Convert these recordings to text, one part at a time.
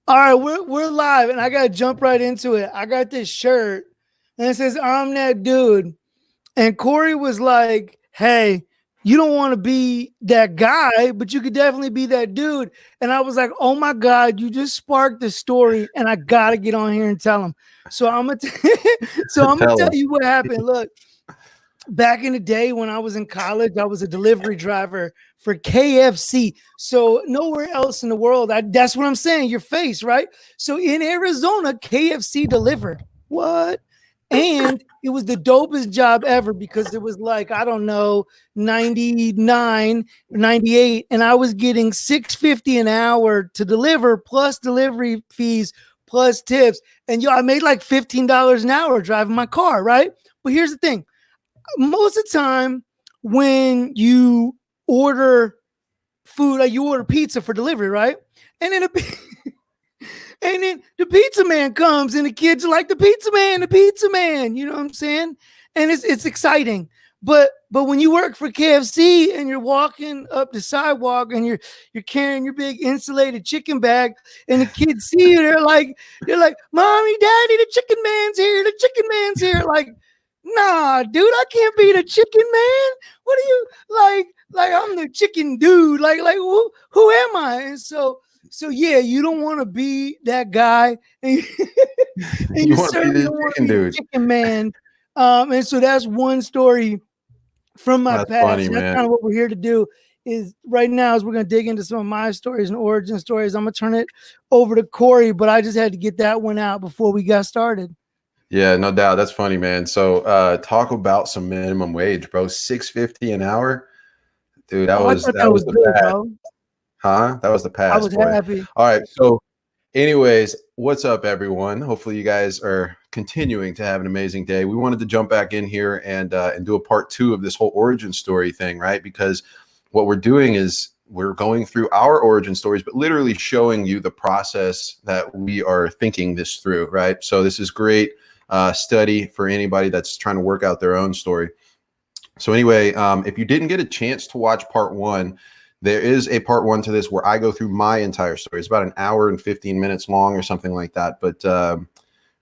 All right, we're live, and I gotta jump right into it. I got this shirt, and it says "I'm that dude." And Corey was like, "Hey, you don't want to be that guy, but you could definitely be that dude." And I was like, "Oh my god, you just sparked the story, and I gotta get on here and tell him." So so I'm gonna Tell tell him. you what happened. Look, back in the day when I was in college, I was a delivery driver for KFC. So nowhere else in the world, that's what I'm saying, your face, right? So in Arizona, KFC delivered. What? And it was the dopest job ever because it was like, I don't know, 99, 98, and I was getting 650 an hour to deliver plus delivery fees plus tips. And I made like $15 an hour driving my car, right? But here's the thing, most of the time when you order food, like you order pizza for delivery, right? And then and then the pizza man comes and the kids are like the pizza man, you know what I'm saying? And it's exciting. But when you work for KFC and you're walking up the sidewalk and you're carrying your big insulated chicken bag and the kids see you, they're like, "Mommy, Daddy, the chicken man's here, the chicken man's here." Like, nah, dude, I can't be the chicken man. What are you like I'm the chicken dude. Like who am I? And so yeah, you don't want to be that guy, and and You you want to be certainly this don't want to chicken be the dude. chicken man. And so that's one story from my That's past, funny, and that's man. kind of what we're here to do. Is right now, as we're gonna dig into some of my stories and origin stories. I'm gonna turn it over to Corey, but I just had to get that one out before we got started. Yeah, no doubt. That's funny, man. So talk about some minimum wage, bro. 650 an hour. Dude, Oh, I thought that that was was the good, past. bro. Huh? That was the I past, was boy. happy. All right. So anyways, what's up, everyone? Hopefully you guys are continuing to have an amazing day. We wanted to jump back in here and do a part two of this whole origin story thing, right? Because what we're doing is we're going through our origin stories, but literally showing you the process that we are thinking this through, right? So this is great study for anybody that's trying to work out their own story. So anyway, if you didn't get a chance to watch part one, there is a part one to this where I go through my entire story. It's about an hour and 15 minutes long or something like that. But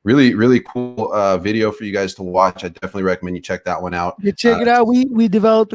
really, really cool video for you guys to watch. I definitely recommend you check that one out. Yeah, check it out. We developed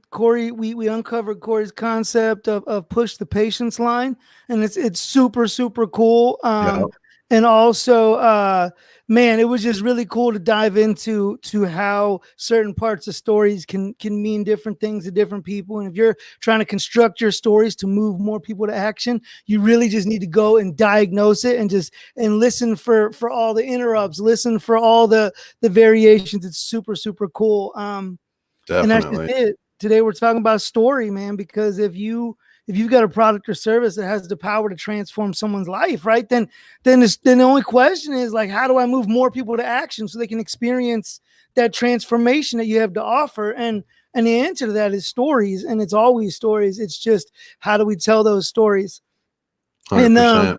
Corey. We uncovered Corey's concept of push the patience line, and it's super cool. Yeah, And also, man, it was just really cool to dive into how certain parts of stories can mean different things to different people. And if you're trying to construct your stories to move more people to action, you really just need to go and diagnose it and and listen for all the interrupts, listen for all the variations. It's super cool. And that's just definitely. it. Today we're talking about story, man, because if you've got a product or service that has the power to transform someone's life, right? Then the only question is like, how do I move more people to action so they can experience that transformation that you have to offer? And the answer to that is stories, and it's always stories. It's just how do we tell those stories? And 100%.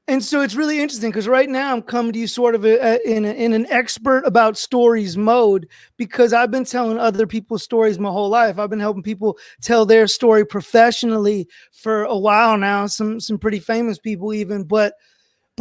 and so it's really interesting because right now I'm coming to you sort of in an expert about stories mode, because I've been telling other people's stories my whole life. I've been helping people tell their story professionally for a while now, some pretty famous people even, but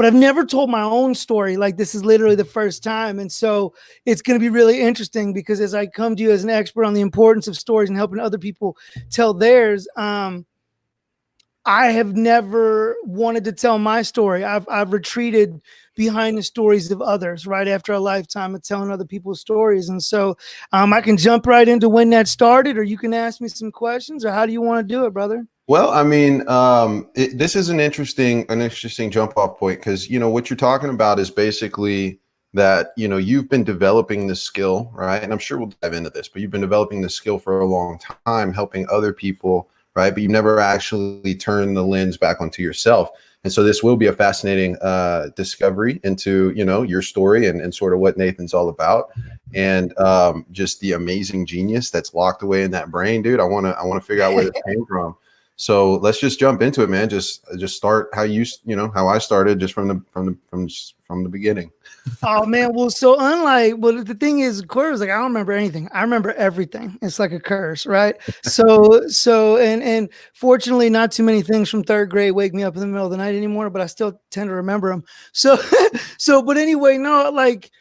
I've never told my own story. Like, this is literally the first time. And so it's going to be really interesting because as I come to you as an expert on the importance of stories and helping other people tell theirs, I have never wanted to tell my story. I've retreated behind the stories of others right after a lifetime of telling other people's stories. And so I can jump right into when that started, or you can ask me some questions, or how do you want to do it, brother? Well, I mean, this is an interesting jump off point because what you're talking about is basically that you've been developing this skill, right? And I'm sure we'll dive into this, but you've been developing this skill for a long time, helping other people, right? But you've never actually turned the lens back onto yourself. And so this will be a fascinating discovery into your story and sort of what Nathan's all about, and just the amazing genius that's locked away in that brain, dude. I want to figure out where this came from. So let's just jump into it, man. Just start how how I started, just from the beginning. Oh man, well, so unlike, well, the thing is, Corey was like, I don't remember anything. I remember everything. It's like a curse, right? And fortunately, not too many things from third grade wake me up in the middle of the night anymore, but I still tend to remember them. But anyway, no, like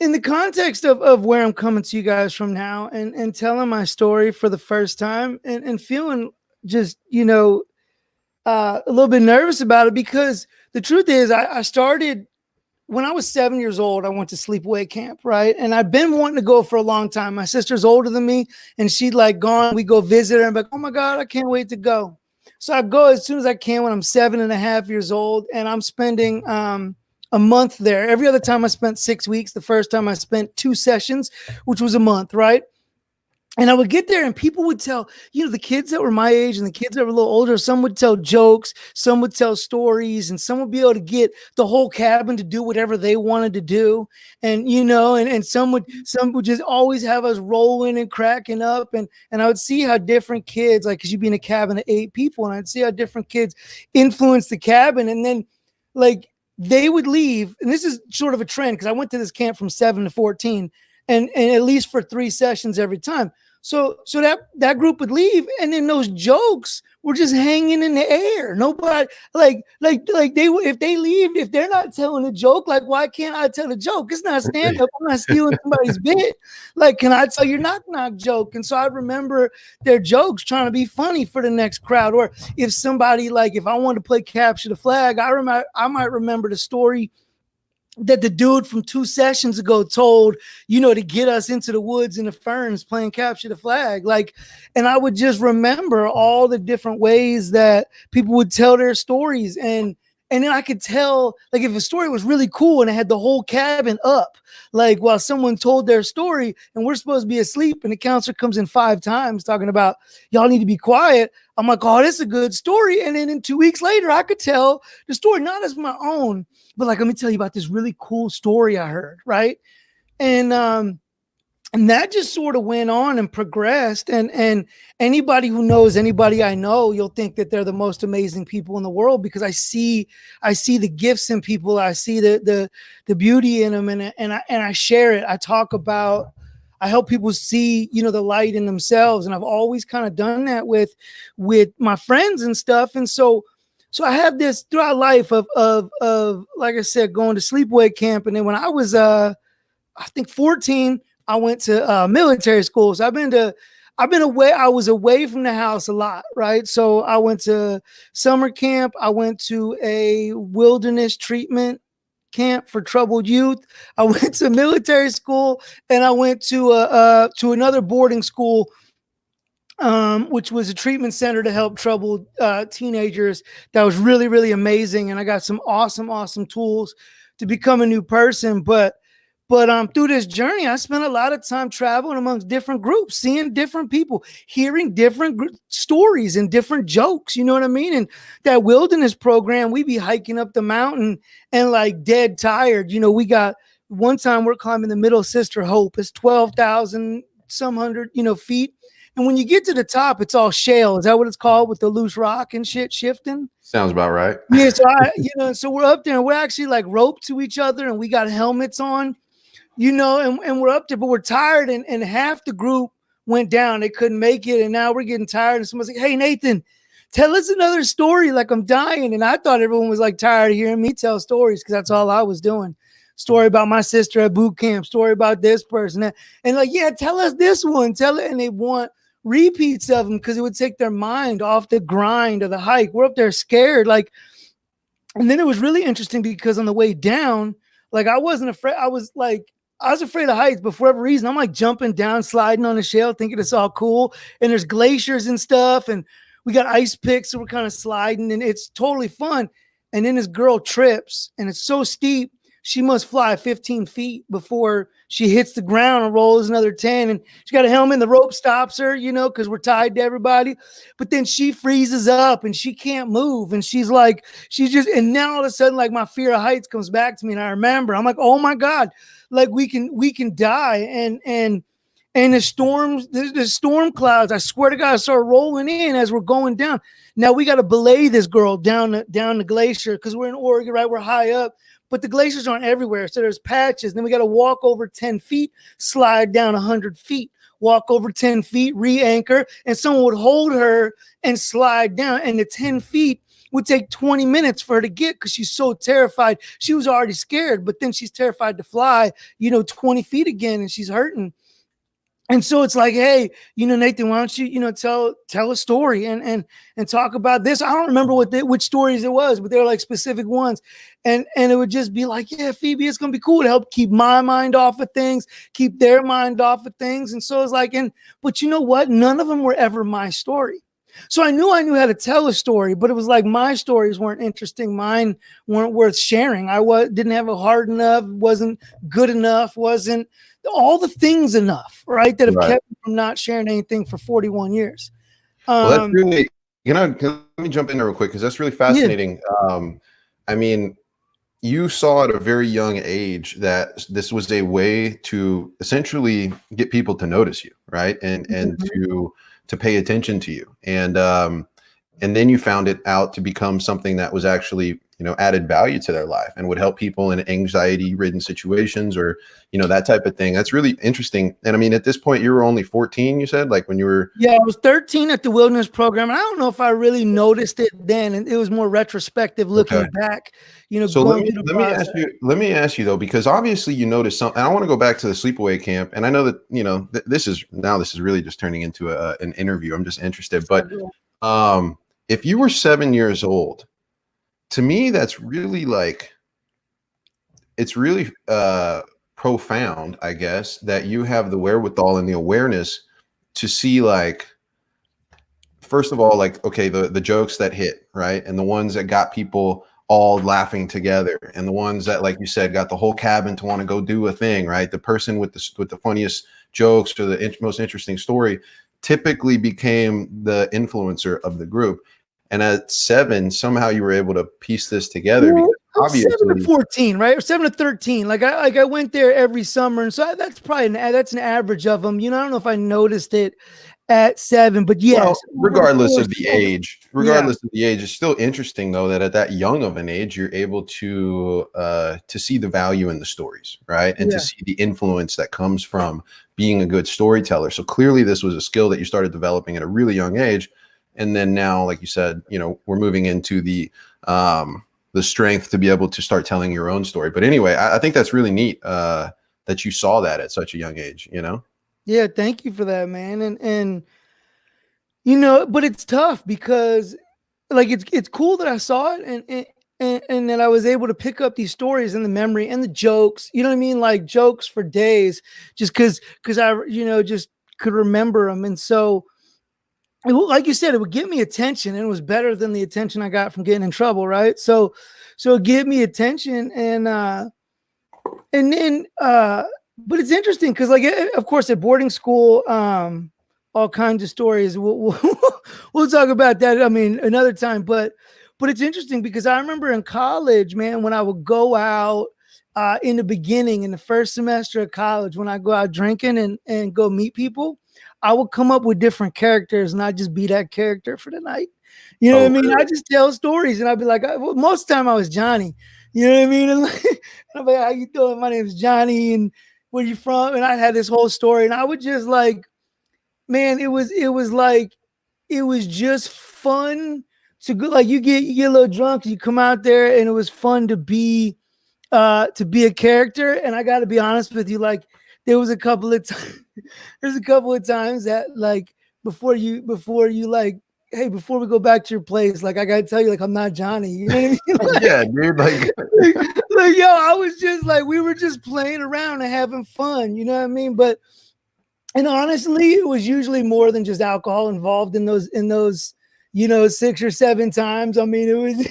in the context of where I'm coming to you guys from now and telling my story for the first time and feeling just, a little bit nervous about it, because the truth is I started when I was 7 years old. I went to sleepaway camp, right? And I've been wanting to go for a long time. My sister's older than me, and she'd like gone. We go visit her, and I'm like, oh my God, I can't wait to go. So I go as soon as I can when I'm 7.5 years old, and I'm spending a month there. Every other time I spent 6 weeks. The first time I spent 2 sessions, which was a month, right? And I would get there and people would tell, the kids that were my age and the kids that were a little older, some would tell jokes, some would tell stories, and some would be able to get the whole cabin to do whatever they wanted to do. And, and some would just always have us rolling and cracking up. And I would see how different kids, like, cause you'd be in a cabin of 8 people, and I'd see how different kids influence the cabin. And then like they would leave. And this is sort of a trend, cause I went to this camp from 7 to 14 and at least for 3 sessions every time. So that group would leave, and then those jokes were just hanging in the air. Nobody like if they leave, if they're not telling a joke, like, why can't I tell a joke? It's not stand up. I'm not stealing somebody's bit. Like, can I tell your knock joke? And so I remember their jokes trying to be funny for the next crowd. Or if somebody, like, if I wanted to play capture the flag, I might remember the story that the dude from 2 sessions ago told, to get us into the woods and the ferns playing capture the flag. Like, and I would just remember all the different ways that people would tell their stories. And then I could tell, like, if a story was really cool and it had the whole cabin up, like, while someone told their story and we're supposed to be asleep and the counselor comes in 5 times talking about, y'all need to be quiet. I'm like, oh, this is a good story. And then 2 weeks later, I could tell the story, not as my own, but like, let me tell you about this really cool story I heard, right? And that just sort of went on and progressed. And anybody who knows anybody I know, you'll think that they're the most amazing people in the world, because I see the gifts in people. I see the beauty in them, and I share it. I help people see, the light in themselves. And I've always kind of done that with my friends and stuff. And so I have this throughout life of like I said, going to sleepaway camp. And then when I was, I think 14, I went to military school. So I've been away. I was away from the house a lot. Right. So I went to summer camp. I went to a wilderness treatment camp for troubled youth. I went to military school, and I went to another boarding school, which was a treatment center to help troubled teenagers. That was really, really amazing. And I got some awesome tools to become a new person. But through this journey, I spent a lot of time traveling amongst different groups, seeing different people, hearing different stories and different jokes. You know what I mean? And that wilderness program, we be hiking up the mountain and like dead tired. We got one time we're climbing the Middle Sister Hope. It's 12,000 some hundred, feet. And when you get to the top, it's all shale. Is that what it's called, with the loose rock and shit shifting? Sounds about right. Yeah. So so we're up there and we're actually like roped to each other, and we got helmets on, and we're up there, but we're tired. And half the group went down. They couldn't make it. And now we're getting tired. And someone's like, hey, Nathan, tell us another story. Like, I'm dying. And I thought everyone was like tired of hearing me tell stories, because that's all I was doing. Story about my sister at boot camp, story about this person. And like, yeah, tell us this one, tell it. And they want repeats of them, because it would take their mind off the grind of the hike. We're up there scared. Like, and then it was really interesting, because on the way down, like, I wasn't afraid. I was afraid of heights, but for whatever reason, I'm like jumping down, sliding on the shale, thinking it's all cool. And there's glaciers and stuff. And we got ice picks, so we're kind of sliding, and it's totally fun. And then this girl trips, and it's so steep, she must fly 15 feet before she hits the ground and rolls another 10. And she got a helmet, and the rope stops her, because we're tied to everybody. But then she freezes up and she can't move. And and now all of a sudden, like, my fear of heights comes back to me. And I remember, I'm like, oh my God, like, we can die. And And the storm clouds, I swear to God, start rolling in as we're going down. Now we got to belay this girl down the glacier because we're in Oregon, right? We're high up, but the glaciers aren't everywhere. So there's patches. Then we got to walk over 10 feet, slide down 100 feet, walk over 10 feet, re-anchor, and someone would hold her and slide down. And the 10 feet would take 20 minutes for her to get because she's so terrified. She was already scared, but then she's terrified to fly, 20 feet again, and she's hurting. And so it's like, hey, Nathan, why don't you, tell a story and talk about this. I don't remember which stories it was, but they're like specific ones. And it would just be like, yeah, Phoebe, it's going to be cool to help keep my mind off of things, keep their mind off of things. And so it's like, but you know what? None of them were ever my story. So I knew how to tell a story, but it was like my stories weren't interesting. Mine weren't worth sharing. Didn't have a heart enough, wasn't good enough, wasn't all the things enough, right? That have kept me from not sharing anything for 41 years. Well, that's really, let me jump in there real quick because that's really fascinating. Yeah. I mean, you saw at a very young age that this was a way to essentially get people to notice you, right? And to pay attention to you. And then you found it out to become something that was actually, added value to their life and would help people in anxiety-ridden situations or, that type of thing. That's really interesting. And I mean, at this point, you were only 14, you said, like when you were. Yeah, I was 13 at the wilderness program. And I don't know if I really noticed it then. And it was more retrospective looking back, So let me ask you though, because obviously you noticed something. I want to go back to the sleepaway camp. And I know that, this is really just turning into an interview. I'm just interested. But if you were 7 years old, to me, that's really it's really profound, I guess, that you have the wherewithal and the awareness to see, first of all, okay, the jokes that hit, right? And the ones that got people all laughing together, and the ones that, like you said, got the whole cabin to want to go do a thing, right? The person with the funniest jokes or the most interesting story typically became the influencer of the group. And at 7, somehow you were able to piece this together. Well, obviously, 7 to 14, right? Or 7 to 13. I went there every summer, and so that's probably that's an average of them. I don't know if I noticed it at 7, but yes. Well, regardless of the age, it's still interesting though that at that young of an age, you're able to see the value in the stories, right? And to see the influence that comes from being a good storyteller. So clearly, this was a skill that you started developing at a really young age. And then now, like you said, we're moving into the strength to be able to start telling your own story. But anyway, I think that's really neat that you saw that at such a young age, Yeah, thank you for that, man. And but it's tough because it's cool that I saw it and that I was able to pick up these stories and the memory and the jokes, you know what I mean? Like jokes for days just because I, just could remember them. And so, like you said, it would get me attention, and it was better than the attention I got from getting in trouble, right? So it gave me attention, and then but it's interesting because, of course, at boarding school, all kinds of stories. We'll talk about that. I mean, another time, but it's interesting because I remember in college, man, when I would go out in the beginning, in the first semester of college, when I go out drinking and go meet people, I would come up with different characters and I'd just be that character for the night. You know what I mean? I just tell stories and I'd be like, most of the time I was Johnny. You know what I mean? And I'd be like, how you doing? My name is Johnny, and where you from? And I had this whole story, and I would just man, it was just fun to go. You get a little drunk, you come out there, and it was fun to be a character. And I got to be honest with you, there was a couple of times that before you hey, before we go back to your place, I gotta tell you, I'm not Johnny. You know what I mean? Yeah, dude. Yo, I was just we were just playing around and having fun. You know what I mean? And honestly, it was usually more than just alcohol involved in those 6 or 7 times. I mean, it was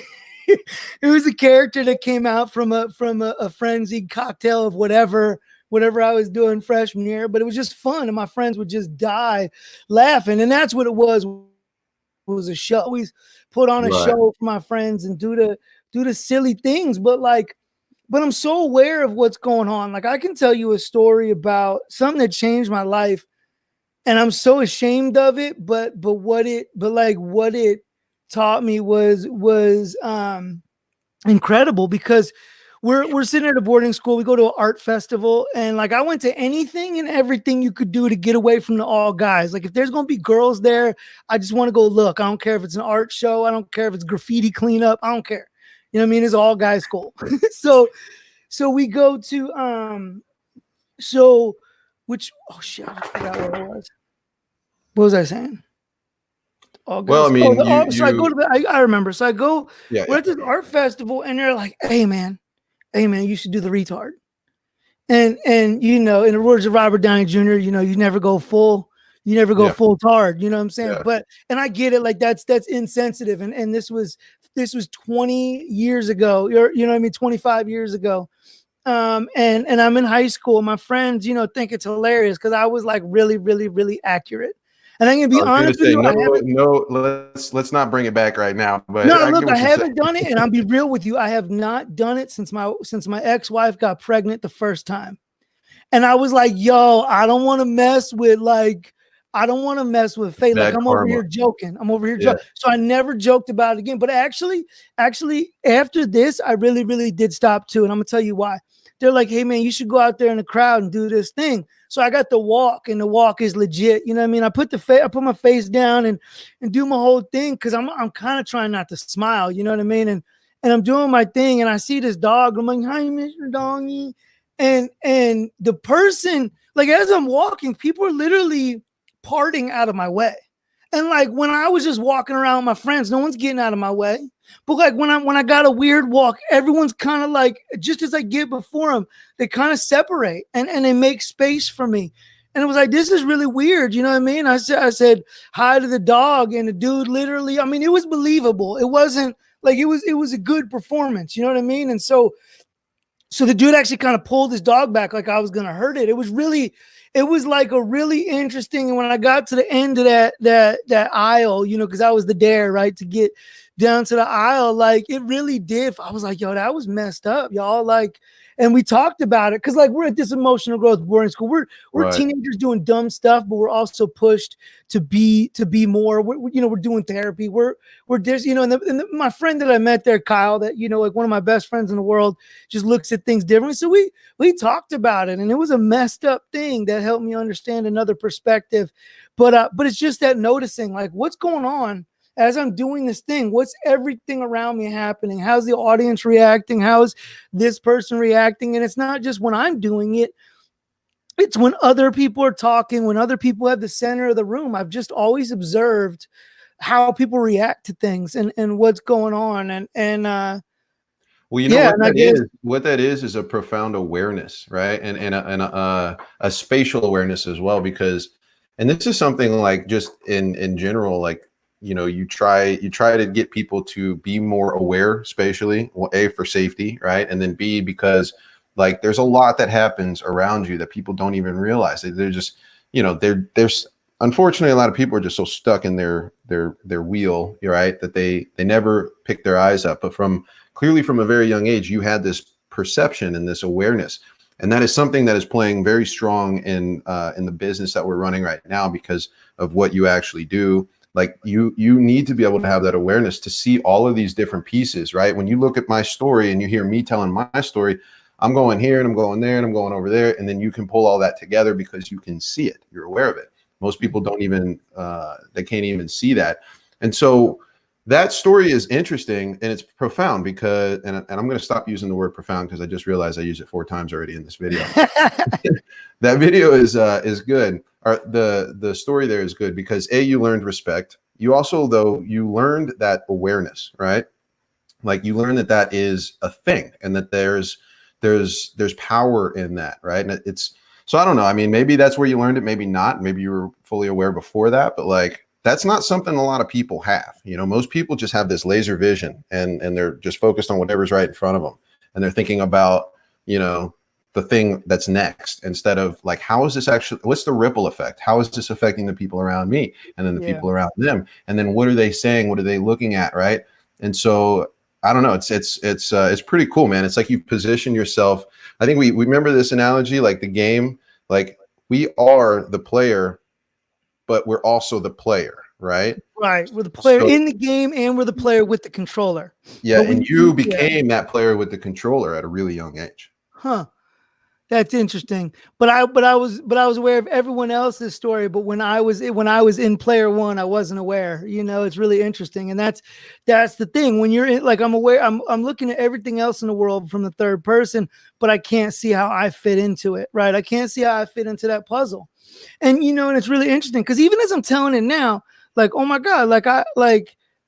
it was a character that came out from a frenzied cocktail of whatever I was doing freshman year, but it was just fun, and my friends would just die laughing, and that's what it was. It was a show. Always put on a show for my friends and do the silly things, but I'm so aware of what's going on. I can tell you a story about something that changed my life and I'm so ashamed of it. But what it taught me was incredible, because we're sitting at a boarding school. We go to an art festival, and like I went to anything and everything you could do to get away from the all guys. Like if there's gonna be girls there, I just want to go look. I don't care if it's an art show. I don't care if it's graffiti cleanup. I don't care. You know what I mean? It's all guys school. so we go to which oh shit, I just forgot what it was. What was I saying? All guys. Well, I mean, so I go to I remember. So I go. Yeah, we're at this art festival, and they're like, hey man, you should do the retard. And you know, in the words of Robert Downey Jr., you know, you never go full tard. You know what I'm saying? Yeah. But and I get it, like that's insensitive. And this was 20 years ago, you know what I mean, 25 years ago. And I'm in high school. My friends, you know, think it's hilarious because I was like really, really, really accurate. And I'm gonna be honest with you. Let's not bring it back right now. But no, look, I haven't done it, and I'll be real with you. I have not done it since my ex-wife got pregnant the first time. And I was like, yo, I don't want to mess with fate. Like I'm over here joking. So I never joked about it again. But actually, after this, I really, really did stop too. And I'm gonna tell you why. They're like, hey man, you should go out there in the crowd and do this thing. So I got the walk, and the walk is legit. You know what I mean? I put my face down and do my whole thing, because I'm kind of trying not to smile. You know what I mean? And I'm doing my thing, and I see this dog. I'm like, hi, Mr. Doggy. And the person, like as I'm walking, people are literally parting out of my way. And like when I was just walking around with my friends, no one's getting out of my way. But like when I got a weird walk, everyone's kind of like, just as I get before them, they kind of separate and they make space for me. And it was like, this is really weird. You know what I mean? I said hi to the dog, and the dude literally, I mean, it was believable. It wasn't like, it was a good performance. You know what I mean? And so the dude actually kind of pulled his dog back like I was going to hurt it. It was like a really interesting. And when I got to the end of that aisle, you know, because I was the dare, right, to get down to the aisle, like it really did. I was like, yo, that was messed up, y'all. Like, and we talked about it because like we're at this emotional growth boarding school. We're right. Teenagers doing dumb stuff, but we're also pushed to be more. We're doing therapy. We're just, you know, and my friend that I met there, Kyle, that, you know, like one of my best friends in the world, just looks at things differently. So we talked about it, and it was a messed up thing that helped me understand another perspective. But it's just that noticing, like, what's going on as I'm doing this thing. What's everything around me happening? How's the audience reacting? How's this person reacting? And it's not just when I'm doing it. It's when other people are talking, when other people have the center of the room. I've just always observed how people react to things and what's going on. And well, you know what that is a profound awareness, right? And a spatial awareness as well, because, and this is something like just in general, like, you know, you try to get people to be more aware spatially, well, A, for safety, right? And then B, because like there's a lot that happens around you that people don't even realize. They're just, you know, there's unfortunately a lot of people are just so stuck in their wheel, right, that they never pick their eyes up. But clearly from a very young age, you had this perception and this awareness. And that is something that is playing very strong in the business that we're running right now because of what you actually do. Like you need to be able to have that awareness to see all of these different pieces, right? When you look at my story and you hear me telling my story, I'm going here and I'm going there and I'm going over there. And then you can pull all that together because you can see it. You're aware of it. Most people don't even, they can't even see that. And so that story is interesting and it's profound because, and I'm going to stop using the word profound because I just realized I used it 4 times already in this video. That video is good. The story there is good because A, you learned respect. You also, though, you learned that awareness, right? Like you learned that is a thing and that there's power in that, right? And it's, so I don't know. I mean, maybe that's where you learned it, maybe not. Maybe you were fully aware before that, but like, that's not something a lot of people have. You know, most people just have this laser vision and they're just focused on whatever's right in front of them. And they're thinking about, you know, the thing that's next instead of like, how is this actually, what's the ripple effect? How is this affecting the people around me? And then the people around them? And then what are they saying? What are they looking at? Right. And so I don't know. It's pretty cool, man. It's like you position yourself. I think we remember this analogy, like the game, like we are the player but we're also the player, right? Right. We're the player So, in the game and we're the player with the controller. yeah, But and you yeah. became that player with the controller at a really young age. Huh. That's interesting. But I was aware of everyone else's story. But when I was in player one, I wasn't aware. You know, it's really interesting. And that's the thing. When you're in, like, I'm aware, I'm looking at everything else in the world from the third person, but I can't see how I fit into it. Right. I can't see how I fit into that puzzle. And you know, and it's really interesting because even as I'm telling it now, like, oh my God,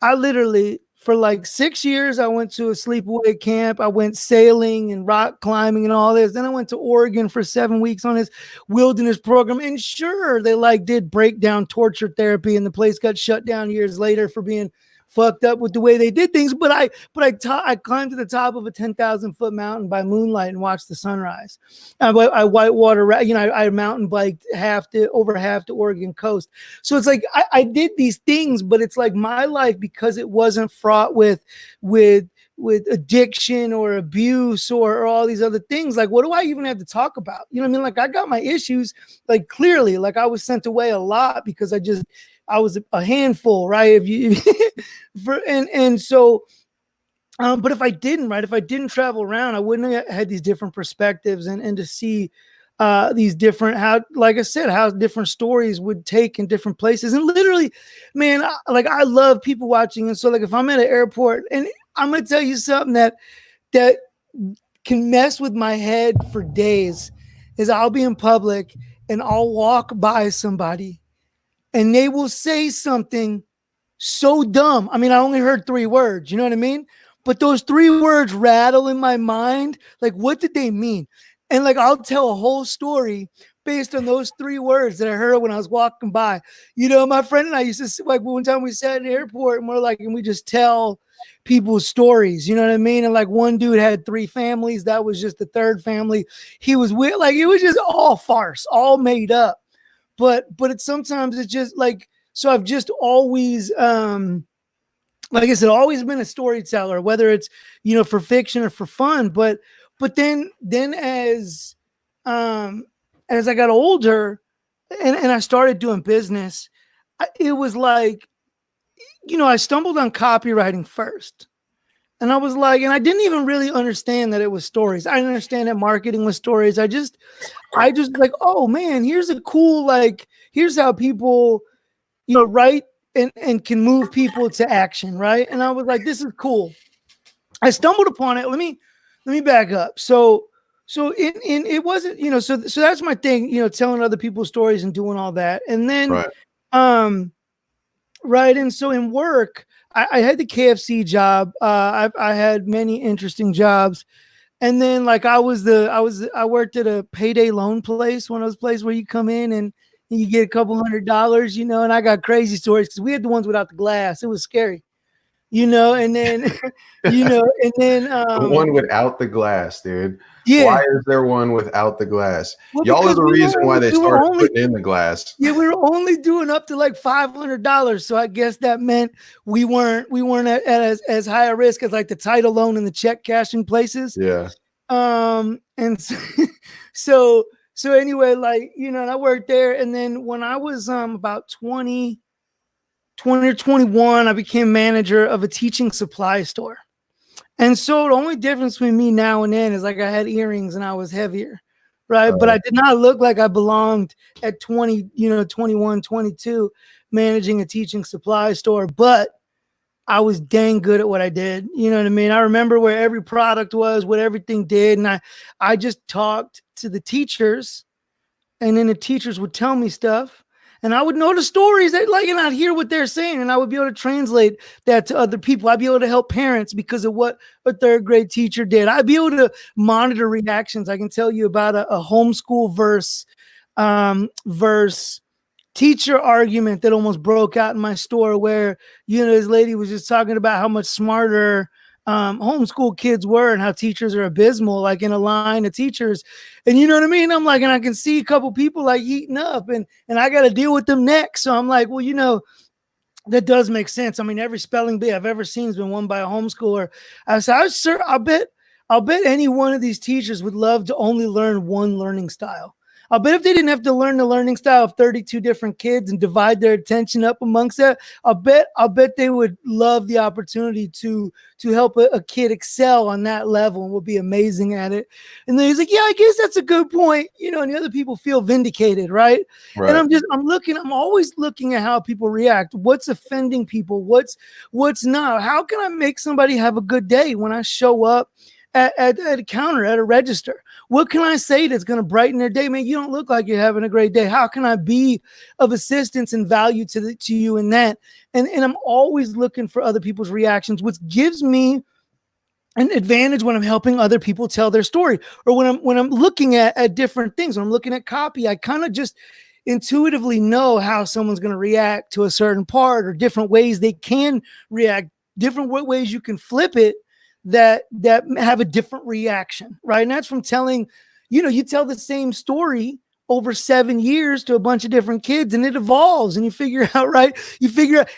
I literally for like 6 years, I went to a sleepaway camp. I went sailing and rock climbing and all this. Then I went to Oregon for 7 weeks on this wilderness program. And sure, they like did breakdown torture therapy, and the place got shut down years later for being fucked up with the way they did things. But I climbed to the top of a 10,000-foot mountain by moonlight and watched the sunrise. I whitewater, you know, I mountain biked over half the Oregon coast. So it's like I did these things, but it's like my life, because it wasn't fraught with addiction or abuse or all these other things. Like, what do I even have to talk about? You know what I mean? Like, I got my issues, like, clearly, like I was sent away a lot because I was a handful, right? But if I didn't travel around, I wouldn't have had these different perspectives and to see these different, how different stories would take in different places. And literally, man, I love people watching. And so, like, if I'm at an airport, and I'm going to tell you something that can mess with my head for days, is I'll be in public and I'll walk by somebody and they will say something so dumb. I mean, I only heard 3 words, you know what I mean? But those 3 words rattle in my mind. Like, what did they mean? And like, I'll tell a whole story based on those 3 words that I heard when I was walking by. You know, my friend and I used to, like, one time we sat in the airport and we just tell people's stories, you know what I mean? And like, one dude had 3 families. That was just the 3rd family. He was weird. Like, it was just all farce, all made up. But sometimes it's just like, so I've just always, like I said, always been a storyteller, whether it's, you know, for fiction or for fun. But then as I got older and I started doing business, it was like, you know, I stumbled on copywriting first. And I was like, and I didn't even really understand that it was stories. I didn't understand that marketing was stories. I just like, oh man, here's a cool, like, here's how people, you know, write and can move people to action, right? And I was like, this is cool. I stumbled upon it. Let me back up. So in it wasn't, you know, so that's my thing, you know, telling other people's stories and doing all that. And then Right. right. And so in work, I had the KFC job. I had many interesting jobs. And then, like, I worked at a payday loan place, one of those places where you come in and you get a couple $100, you know, and I got crazy stories because we had the ones without the glass. It was scary, you know, and then, The one without the glass, dude. yeah. Why is there one without the glass? Well, Y'all are because the reason why they started putting in the glass. Yeah, we were only doing up to like $500, so I guess that meant we weren't at as high a risk as like the title loan and the check cashing places. Yeah. And so anyway, like, you know, and I worked there, and then when I was about 20 or 21, I became manager of a teaching supply store. And so the only difference between me now and then is, like, I had earrings and I was heavier, right? But I did not look like I belonged at 20, you know, 21, 22, managing a teaching supply store. But I was dang good at what I did. You know what I mean? I remember where every product was, what everything did. And I just talked to the teachers, and then the teachers would tell me stuff. And I would know the stories that, like, and I'd hear what they're saying, and I would be able to translate that to other people. I'd be able to help parents because of what a 3rd grade teacher did. I'd be able to monitor reactions. I can tell you about a homeschool verse teacher argument that almost broke out in my store, where, you know, this lady was just talking about how much smarter homeschool kids were and how teachers are abysmal, like, in a line of teachers. And you know what I mean? I'm like, and I can see a couple people like heating up, and I got to deal with them next. So I'm like, well, you know, that does make sense. I mean, every spelling bee I've ever seen has been won by a homeschooler. I said, I'll bet any one of these teachers would love to only learn one learning style. I'll bet if they didn't have to learn the learning style of 32 different kids and divide their attention up amongst that, I'll bet they would love the opportunity to help a kid excel on that level and will be amazing at it. And then he's like, yeah, I guess that's a good point. And the other people feel vindicated, right? And I'm always looking at how people react. What's offending people? What's not? How can I make somebody have a good day when I show up at a counter, at a register? What can I say that's going to brighten their day? Man, you don't look like you're having a great day. How can I be of assistance and value to you in that? And I'm always looking for other people's reactions, which gives me an advantage when I'm helping other people tell their story, or when I'm looking at different things. When I'm looking at copy, I kind of just intuitively know how someone's going to react to a certain part, or different ways they can react, different ways you can flip it that have a different reaction, right? And that's from telling, you tell the same story over 7 years to a bunch of different kids, and it evolves, and you figure out, right?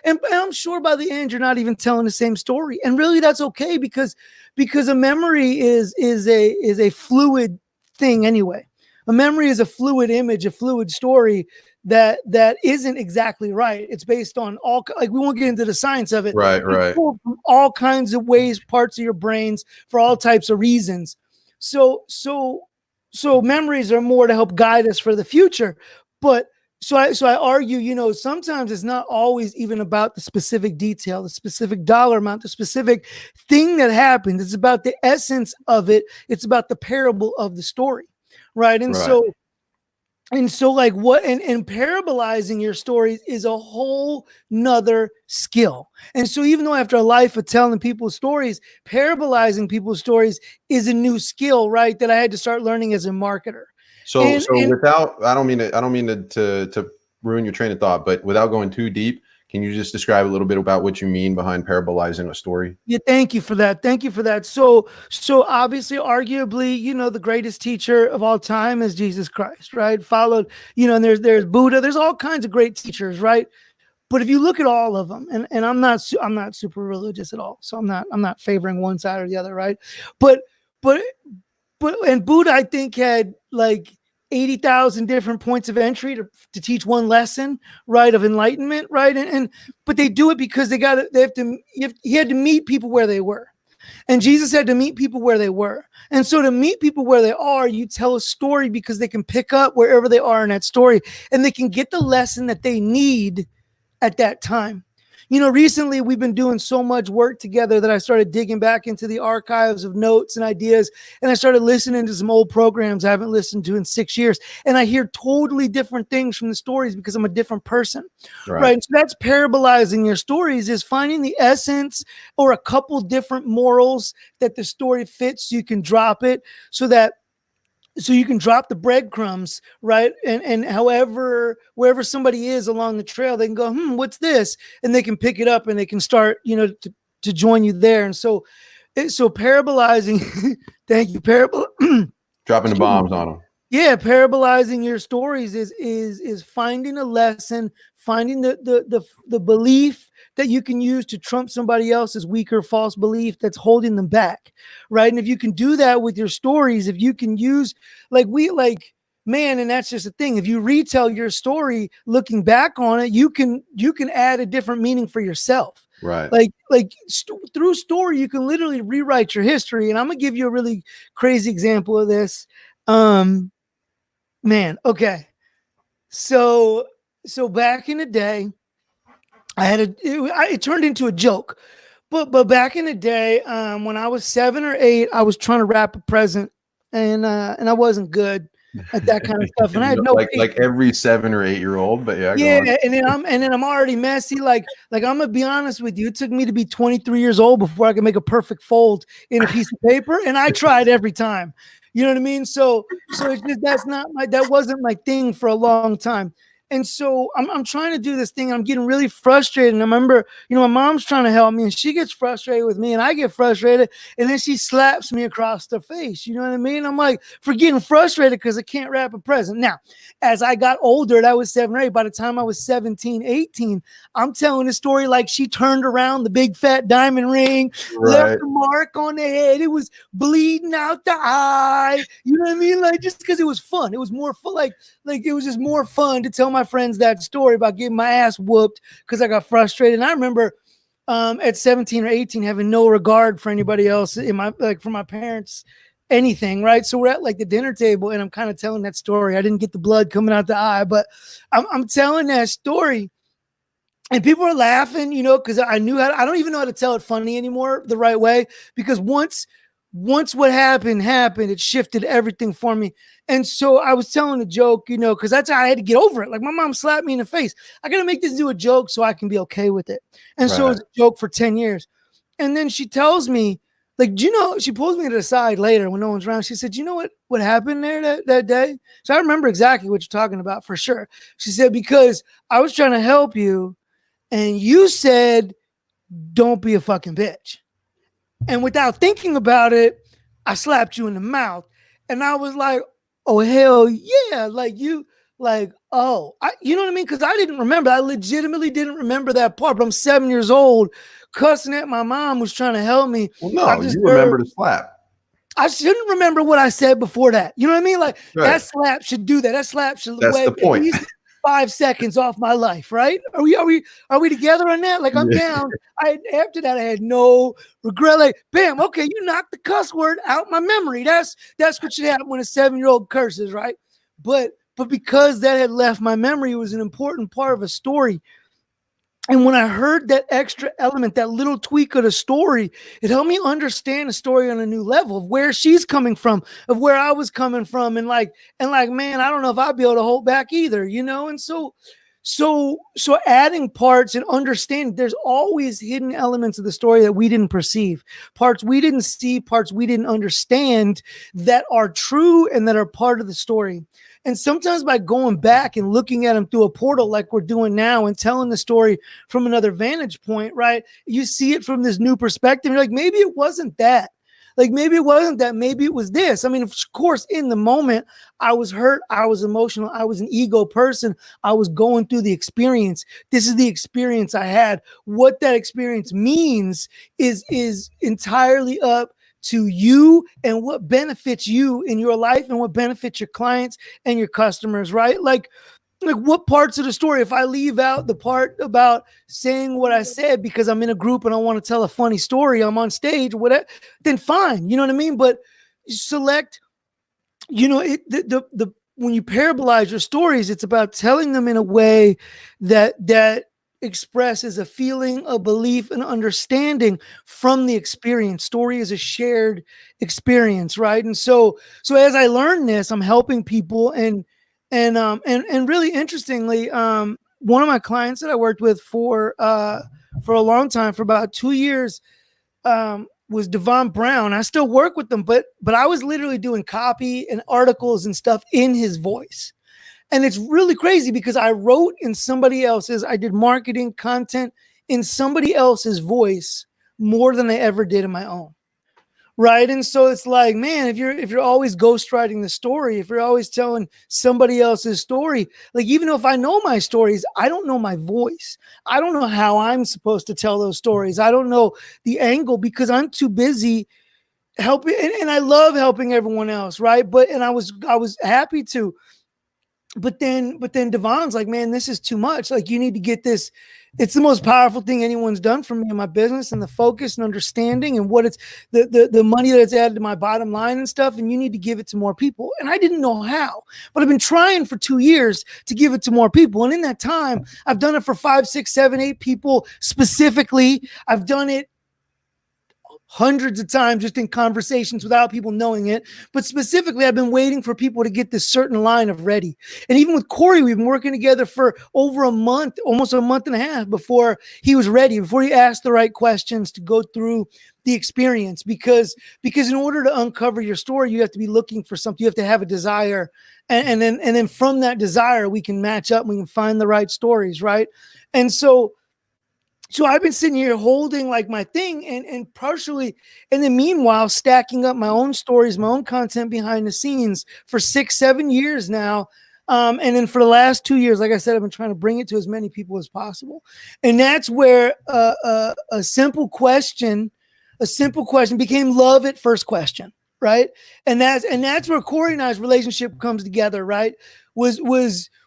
And I'm sure by the end you're not even telling the same story, and really that's okay, because a memory is a fluid thing anyway. A memory is a fluid image, a fluid story that isn't exactly right. It's based on we won't get into the science of it. Right. From all kinds of ways, parts of your brains, for all types of reasons. So memories are more to help guide us for the future. But so I argue, sometimes it's not always even about the specific detail, the specific dollar amount, the specific thing that happened. It's about the essence of it. It's about the parable of the story. Right. And so like and parabolizing your stories is a whole nother skill. And so even though after a life of telling people's stories, parabolizing people's stories is a new skill, right, that I had to start learning as a marketer. So without, I don't mean to ruin your train of thought, but without going too deep, can you just describe a little bit about what you mean behind parabolizing a story? Yeah, thank you for that. So obviously, arguably, the greatest teacher of all time is Jesus Christ, right? Followed, and there's Buddha. There's all kinds of great teachers, right? But if you look at all of them, and I'm not super religious at all, so I'm not favoring one side or the other, right? But Buddha, I think, had like 80,000 different points of entry to teach one lesson, right, of enlightenment, right? But they do it because he had to meet people where they were. And Jesus had to meet people where they were. And so to meet people where they are, you tell a story because they can pick up wherever they are in that story, and they can get the lesson that they need at that time. Recently we've been doing so much work together that I started digging back into the archives of notes and ideas, and I started listening to some old programs I haven't listened to in 6 years, and I hear totally different things from the stories because I'm a different person, right? So that's parabolizing your stories, is finding the essence or a couple different morals that the story fits, so you can drop it, so you can drop the breadcrumbs, right? And wherever somebody is along the trail, they can go, what's this? And they can pick it up and they can start, to join you there. And so parabolizing, thank you, dropping the bombs on them. Yeah, parabolizing your stories is finding a lesson, finding the belief that you can use to trump somebody else's weaker false belief that's holding them back, right? And if you can do that with your stories, if you can use man, and that's just the thing. If you retell your story, looking back on it, you can add a different meaning for yourself. Right. Through story, you can literally rewrite your history. And I'm gonna give you a really crazy example of this. Okay. So back in the day, it turned into a joke, but back in the day, when I was 7 or 8, I was trying to wrap a present, and I wasn't good at that kind of stuff, and I had no like every 7 or 8 year old, but yeah, and then I'm already messy. Like I'm gonna be honest with you, it took me to be 23 years old before I could make a perfect fold in a piece of paper, and I tried every time. You know what I mean? So it's just that wasn't my thing for a long time. And so I'm trying to do this thing. I'm getting really frustrated. And I remember, my mom's trying to help me and she gets frustrated with me and I get frustrated. And then she slaps me across the face. You know what I mean? I'm like, for getting frustrated because I can't wrap a present. Now, as I got older, that was 7 or 8. By the time I was 17, 18, I'm telling the story like she turned around the big fat diamond ring, left a mark on the head. It was bleeding out the eye. You know what I mean? Like, just because it was fun. It was more fun. Like it was just more fun to tell my friends that story about getting my ass whooped because I got frustrated. And I remember at 17 or 18 having no regard for anybody else in my, like, for my parents, anything, right? So we're at like the dinner table and I'm kind of telling that story. I didn't get the blood coming out the eye, but I'm telling that story and people are laughing, because I knew I don't even know how to tell it funny anymore the right way, because once what happened, it shifted everything for me. And so I was telling a joke, because that's how I had to get over it. Like, my mom slapped me in the face. I got to make this into a joke so I can be okay with it. And so it was a joke for 10 years. And then she tells me, like, she pulls me to the side later when no one's around. She said, you know what happened there that day? So I remember exactly what you're talking about for sure. She said, because I was trying to help you and you said, don't be a fucking bitch. And without thinking about it, I slapped you in the mouth. And I was like, oh, hell yeah. Like, you know what I mean? Because I didn't remember. I legitimately didn't remember that part. But I'm 7 years old, cussing at my mom who's trying to help me. Well, no, you remember the slap. I shouldn't remember what I said before that. You know what I mean? Like, that slap should do that. That slap should That's the point. At least 5 seconds off my life, right? Are we together on that? Like, I'm down. After that, I had no regret. Like, bam, okay, you knocked the cuss word out my memory. That's what should happen when a 7-year-old curses, right? But because that had left my memory, it was an important part of a story. And when I heard that extra element, that little tweak of the story, it helped me understand the story on a new level of where she's coming from, of where I was coming from. And like, man, I don't know if I'd be able to hold back either, And so adding parts and understanding, there's always hidden elements of the story that we didn't perceive, parts we didn't see, parts we didn't understand that are true and that are part of the story. And sometimes by going back and looking at them through a portal like we're doing now and telling the story from another vantage point, right? You see it from this new perspective. You're like, maybe it wasn't that. Like, maybe it wasn't that. Maybe it was this. I mean, of course, in the moment, I was hurt. I was emotional. I was an ego person. I was going through the experience. This is the experience I had. What that experience means is entirely up to you and what benefits you in your life and what benefits your clients and your customers, right? Like what parts of the story, if I leave out the part about saying what I said because I'm in a group and I want to tell a funny story, I'm on stage, whatever, then fine. You know what I mean? But select, when you parabolize your stories, it's about telling them in a way that expresses a feeling, a belief, an understanding from the experience. Story is a shared experience, right? And so as I learn this, I'm helping people, and really interestingly, one of my clients that I worked with for a long time, for about 2 years, was Devon Brown. I still work with them, but I was literally doing copy and articles and stuff in his voice. And it's really crazy because I wrote in somebody else's, I did marketing content in somebody else's voice more than I ever did in my own. Right. And so it's like, man, if you're always ghostwriting the story, if you're always telling somebody else's story, like, even if I know my stories, I don't know my voice. I don't know how I'm supposed to tell those stories. I don't know the angle because I'm too busy helping. And I love helping everyone else. Right. And I was happy to. But then Devon's like, man, this is too much. Like, you need to get this. It's the most powerful thing anyone's done for me in my business, and the focus and understanding and what it's the money that's added to my bottom line and stuff. And you need to give it to more people. And I didn't know how, but I've been trying for 2 years to give it to more people. And in that time, I've done it for 5, 6, 7, 8 people specifically. I've done it hundreds of times just in conversations without people knowing it. But specifically, I've been waiting for people to get this certain line of ready. And even with Corey, we've been working together for over a month, almost a month and a half before he was ready, before he asked the right questions to go through the experience. Because in order to uncover your story, you have to be looking for something. You have to have a desire. And then from that desire, we can match up and we can find the right stories, right? And so I've been sitting here holding like my thing and partially, and then meanwhile, stacking up my own stories, my own content behind the scenes for 6-7 years now. And then for the last 2 years, like I said, I've been trying to bring it to as many people as possible. And that's where a simple question became love at first question, right? And that's where Corey and I's relationship comes together, right? Was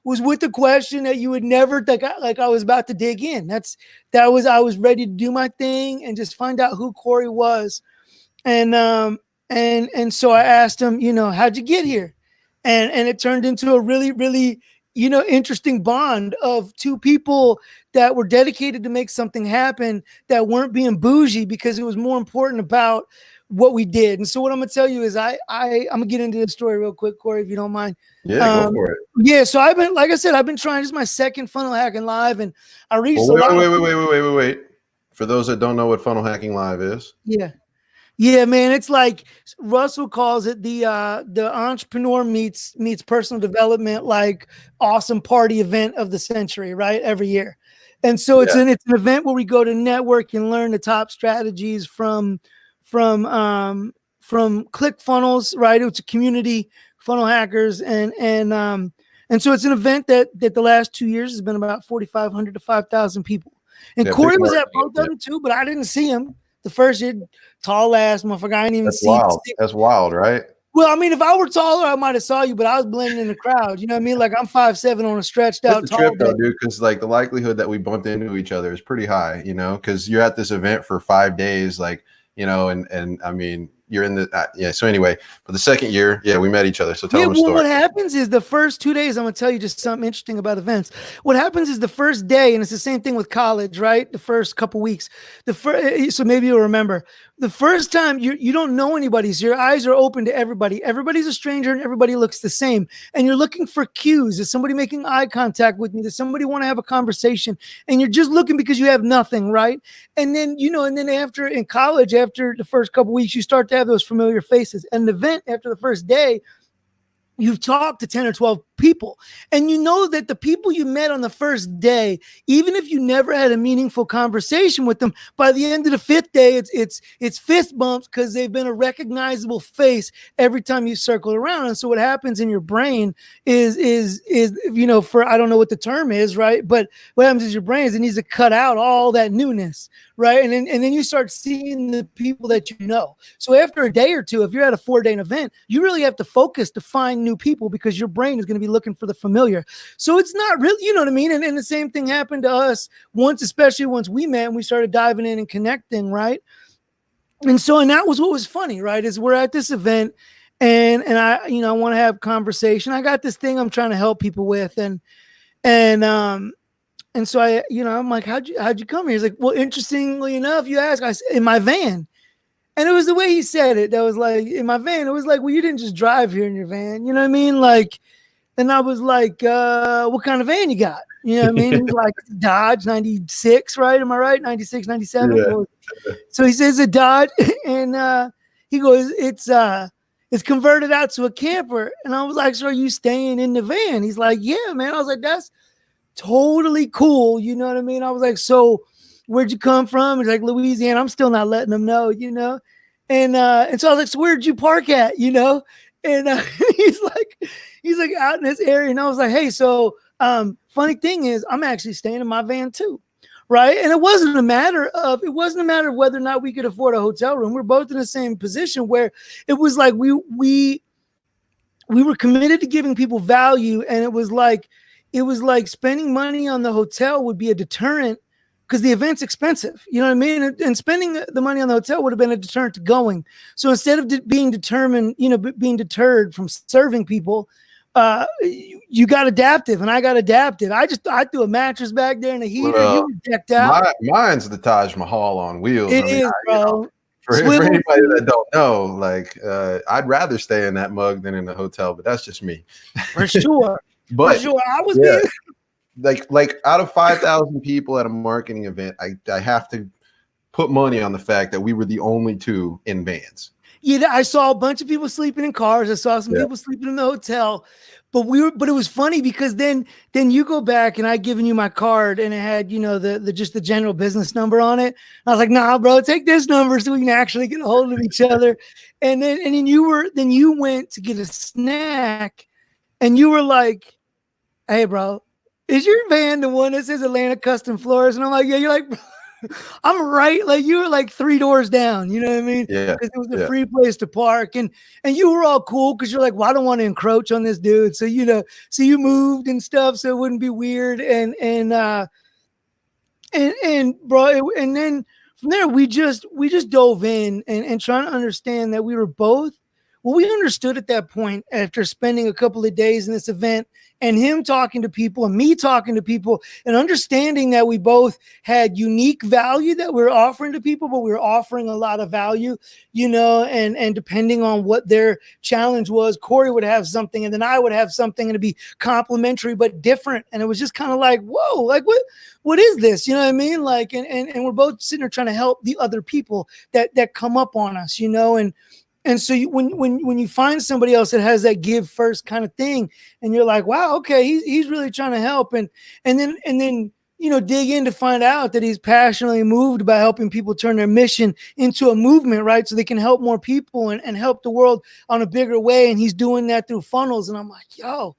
with the question that you would never think, like I was about to dig in. I was ready to do my thing and just find out who Corey was. And so I asked him, how'd you get here? And it turned into a really, really, interesting bond of two people that were dedicated to make something happen, that weren't being bougie because it was more important about what we did. And so what I'm going to tell you is I'm going to get into this story real quick, Corey, if you don't mind. Yeah, go for it. Yeah. So I've been trying, this is my second Funnel Hacking Live, and I reached wait. For those that don't know what Funnel Hacking Live is. Yeah. Yeah, man. It's like Russell calls it the entrepreneur meets personal development, like awesome party event of the century, right? Every year. And so it's an event where we go to network and learn the top strategies from ClickFunnels, right? It's a community, funnel hackers, and so it's an event that the last 2 years has been about 4,500 to 5,000 people. And Corey was at both of them too, but I didn't see him the first year. Tall ass motherfucker. I didn't even see him. That's wild, right? Well, I mean, if I were taller, I might have saw you, but I was blending in the crowd. You know what I mean? Like I'm 5'7" on a stretched out tall trip, though, dude, because like the likelihood that we bumped into each other is pretty high, because you're at this event for 5 days, like, and I mean, you're in the so anyway, but the second year, we met each other. So tell them a story. What happens is the first 2 days, I'm gonna tell you just something interesting about events. What happens is the first day, and it's the same thing with college, right? The first couple weeks, so maybe you'll remember the first time you don't know anybody, so your eyes are open to everybody. Everybody's a stranger and everybody looks the same. And you're looking for cues. Is somebody making eye contact with me? Does somebody want to have a conversation? And you're just looking because you have nothing, right? And then, after in college, after the first couple weeks, you start to have those familiar faces. And the event after the first day, you've talked to 10 or 12 people, and you know that the people you met on the first day, even if you never had a meaningful conversation with them, by the end of the fifth day, it's fist bumps because they've been a recognizable face every time you circle around. And so what happens in your brain is for, I don't know what the term is, right? But what happens is your brain it needs to cut out all that newness, right? And then you start seeing the people that you know. So after a day or two, if you're at a 4-day event, you really have to focus to find new people because your brain is going to be looking for the familiar. So it's not really, you know what I mean? And the same thing happened to us especially once we met and we started diving in and connecting, right? And that was what was funny, right? Is we're at this event and I, I want to have conversation. I got this thing I'm trying to help people with. And so I, I'm like, how'd you come here? He's like, well, interestingly enough, you ask, I said, in my van. And it was the way he said it. That was like, in my van, it was like, well, you didn't just drive here in your van. You know what I mean? Like, and I was like, what kind of van you got? You know what I mean? It was like Dodge 96, right? Am I right? 96, 97. Yeah. So he says a Dodge and he goes, it's converted out to a camper. And I was like, so are you staying in the van? He's like, yeah, man. I was like, that's totally cool. You know what I mean? I was like, so where'd you come from? He's like, Louisiana. I'm still not letting them know, And so I was like, so where'd you park at, And he's like out in this area. And I was like, hey, so funny thing is I'm actually staying in my van too. Right. And it wasn't a matter of whether or not we could afford a hotel room. We're both in the same position where it was like we were committed to giving people value. And it was like spending money on the hotel would be a deterrent because the event's expensive. You know what I mean? And spending the money on the hotel would have been a deterrent to going. So instead of being deterred from serving people, you got adaptive and I got adaptive. I threw a mattress back there and a heater. You were decked out. Mine's the Taj Mahal on wheels. It is, bro. For anybody that don't know, like I'd rather stay in that mug than in a hotel, but that's just me. For sure. But for sure. I was yeah, being like out of 5,000 people at a marketing event, I have to put money on the fact that we were the only two in vans. Yeah, I saw a bunch of people sleeping in cars. I saw some people sleeping in the hotel. But it was funny because then you go back and I given you my card and it had, you know, the just the general business number on it. I was like, nah, bro, take this number so we can actually get a hold of each other. And then you went to get a snack and you were like, hey, bro, is your van the one that says Atlanta Custom Floors? And I'm like, yeah, you're like, I'm right. Like you were like 3 doors down, you know what I mean? Yeah. Because it was a free place to park. And you were all cool because you're like, well, I don't want to encroach on this dude. So, you know, so you moved and stuff so it wouldn't be weird. And bro, and then from there we just dove in and trying to understand that we were both, well, we understood at that point after spending a couple of days in this event and him talking to people and me talking to people and understanding that we both had unique value that we were offering to people, but we were offering a lot of value, you know, and depending on what their challenge was, Corey would have something and then I would have something and it'd be complementary, but different. And it was just kind of like, whoa, like what is this? You know what I mean? Like, and we're both sitting there trying to help the other people that come up on us, you know, and so when you find somebody else that has that give first kind of thing, and you're like, wow, okay, he's really trying to help, and then you know dig in to find out that he's passionately moved by helping people turn their mission into a movement, right? So they can help more people and help the world on a bigger way, and he's doing that through funnels, and I'm like, yo,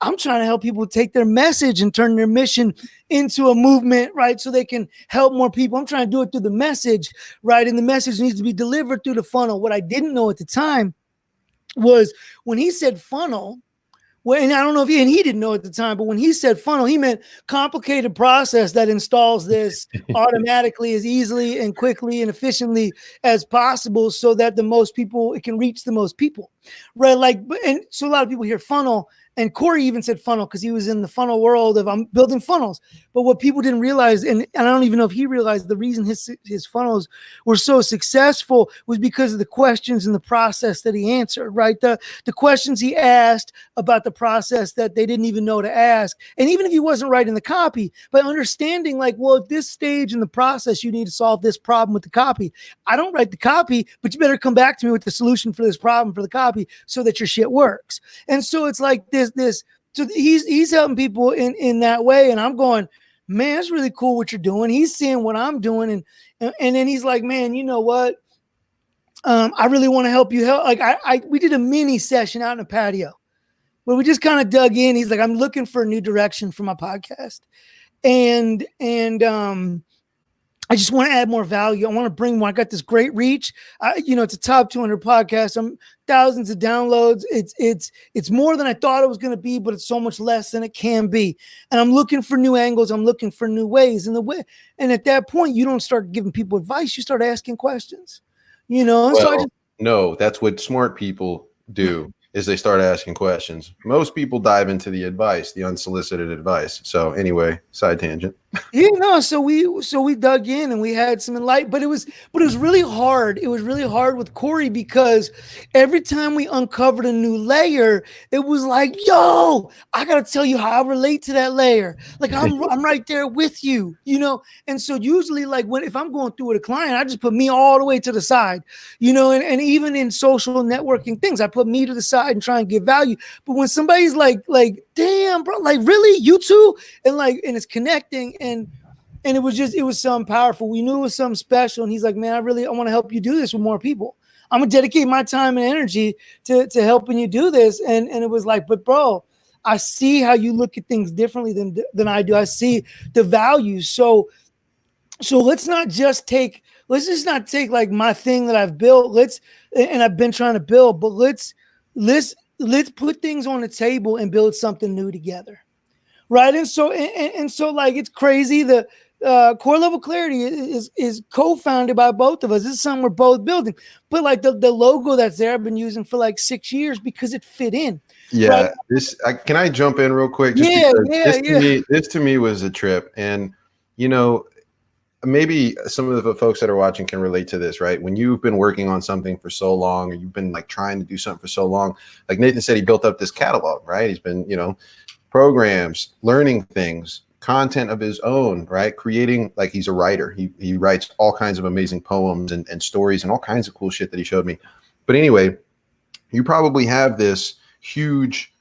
I'm trying to help people take their message and turn their mission into a movement, right? So they can help more people. I'm trying to do it through the message, right? And the message needs to be delivered through the funnel. What I didn't know at the time was when he said funnel, well, and I don't know if he didn't know at the time, but when he said funnel, he meant complicated process that installs this automatically as easily and quickly and efficiently as possible so that it can reach the most people, right? Like, and so a lot of people hear funnel. And Corey even said funnel because he was in the funnel world of I'm building funnels. But what people didn't realize, and I don't even know if he realized, the reason his funnels were so successful was because of the questions and the process that he answered, right? The questions he asked about the process that they didn't even know to ask. And even if he wasn't writing the copy, by understanding like, well, at this stage in the process, you need to solve this problem with the copy. I don't write the copy, but you better come back to me with the solution for this problem for the copy so that your shit works. And so it's like so he's helping people in that way, and I'm going, man, it's really cool what you're doing. He's seeing what I'm doing, and then he's like, man, you know what? I really want to help you. We did a mini session out in a patio where we just kind of dug in. He's like, I'm looking for a new direction for my podcast, and I just want to add more value. I want to bring more. I got this great reach. It's a top 200 podcast. I'm thousands of downloads. It's more than I thought it was going to be, but it's so much less than it can be. And I'm looking for new angles. I'm looking for new ways. And at that point, you don't start giving people advice. You start asking questions. You know. Well, no, that's what smart people do. Is they start asking questions. Most people dive into the advice, the unsolicited advice. So anyway, side tangent. So we dug in and we had some enlightenment, but it was really hard. It was really hard with Corey because every time we uncovered a new layer, it was like, yo, I gotta tell you how I relate to that layer. Like I'm right there with you, you know. And so usually, like if I'm going through with a client, I just put me all the way to the side, you know. And even in social networking things, I put me to the side and try and give value. But when somebody's like, damn, bro, like really, you too, and it's connecting. And it was something powerful. We knew it was something special. And he's like, man, I want to help you do this with more people. I'm gonna dedicate my time and energy to helping you do this. And it was like, but bro, I see how you look at things differently than I do. I see the value. So let's just not take like my thing that I've built. And I've been trying to build, but let's put things on the table and build something new together. Right. And so like, it's crazy. The Core Level Clarity is co-founded by both of us. This is something we're both building, but like the logo that's there, I've been using for like 6 years because it fit in. Yeah. Right? Can I jump in real quick? This to me was a trip. And, you know, maybe some of the folks that are watching can relate to this, right? When you've been working on something for so long, or you've been like trying to do something for so long, like Nathan said, he built up this catalog, right? He's been, programs, learning things, content of his own, right? Creating, like, he's a writer. He writes all kinds of amazing poems and stories and all kinds of cool shit that he showed me. But anyway, you probably have this huge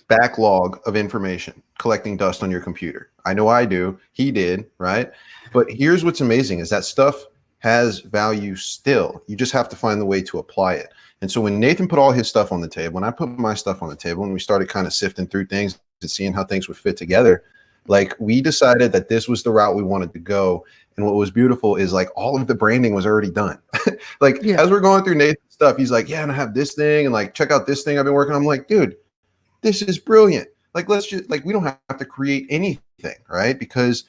backlog of information collecting dust on your computer. I know I do. He did, right? But here's what's amazing is that stuff has value still. You just have to find the way to apply it. And so when Nathan put all his stuff on the table, when I put my stuff on the table, and we started kind of sifting through things and seeing how things would fit together, like, we decided that this was the route we wanted to go. And what was beautiful is, like, all of the branding was already done. Like, as we're going through Nathan's stuff, he's like, yeah, and I have this thing, and like, check out this thing I've been working on. I'm like, dude, this is brilliant. Like, let's just, like, we don't have to create anything, right? Because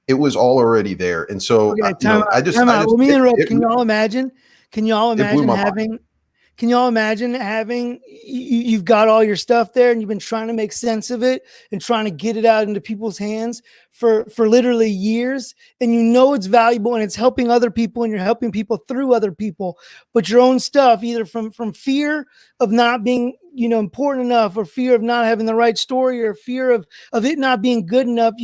it was all already there. And so Let me interrupt. Can y'all imagine having you've got all your stuff there and you've been trying to make sense of it and trying to get it out into people's hands for literally years, and it's valuable and it's helping other people and you're helping people through other people, but your own stuff, either from fear of not being important enough, or fear of not having the right story, or fear of it not being good enough,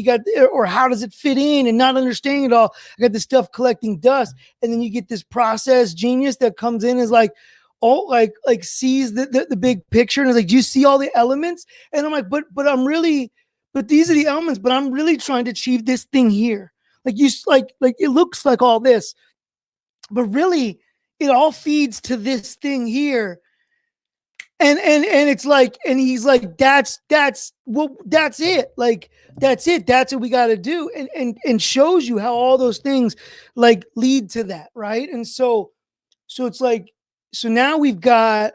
or how does it fit in, and not understanding it all. I got this stuff collecting dust, and then you get this process genius that comes in, is like, sees the big picture, and is like, do you see all the elements? And I'm like, but these are the elements, but I'm really trying to achieve this thing here. Like, it looks like all this, but really it all feeds to this thing here. And it's like, and he's like, that's it. Like, that's it. That's what we got to do. And shows you how all those things like lead to that. Right. And so it's like, so now we've got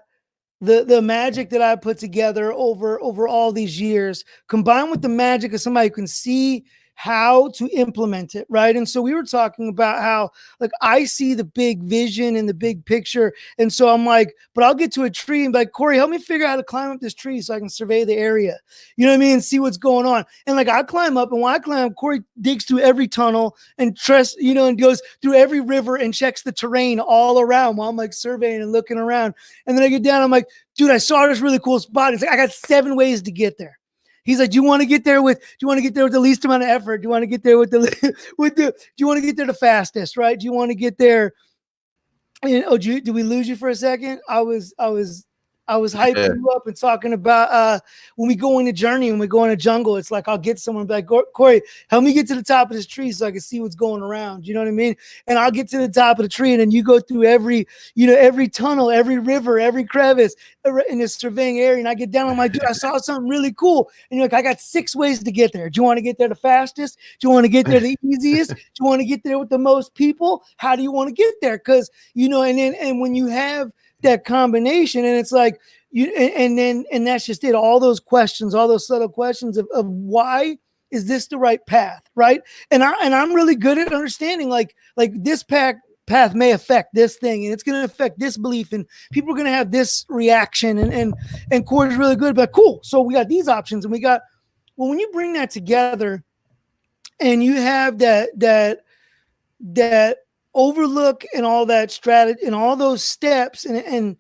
the magic that I put together over all these years, combined with the magic of somebody who can see how to implement it, right? And so we were talking about how, like, I see the big vision and the big picture, and so I'm like, but I'll get to a tree and be like, Corey, help me figure out how to climb up this tree so I can survey the area, you know what I mean, and see what's going on. And like, I climb up, and when I climb, Corey digs through every tunnel and and goes through every river and checks the terrain all around while I'm like surveying and looking around. And then I get down, I'm like, dude, I saw this really cool spot. It's like, I got 7 ways to get there. He's like, do you want to get there with the least amount of effort? Do you want to get there do you want to get there the fastest, right? Do you want to get there? Did we lose you for a second? I was hyping you up and talking about when we go in a journey, when we go in a jungle, it's like, I'll get someone and be like, Corey, help me get to the top of this tree so I can see what's going around. You know what I mean? And I'll get to the top of the tree, and then you go through every tunnel, every river, every crevice in this surveying area. And I get down, I'm like, dude, I saw something really cool. And you're like, I got 6 ways to get there. Do you want to get there the fastest? Do you want to get there the easiest? Do you want to get there with the most people? How do you want to get there? Because, and when you have that combination, and it's like and that's just it, all those questions, all those subtle questions of why is this the right path, right? And I'm really good at understanding like this path may affect this thing, and it's going to affect this belief, and people are going to have this reaction, and Corey's really good, but cool, so we got these options, and when you bring that together and you have that overlook and all that strategy and all those steps, and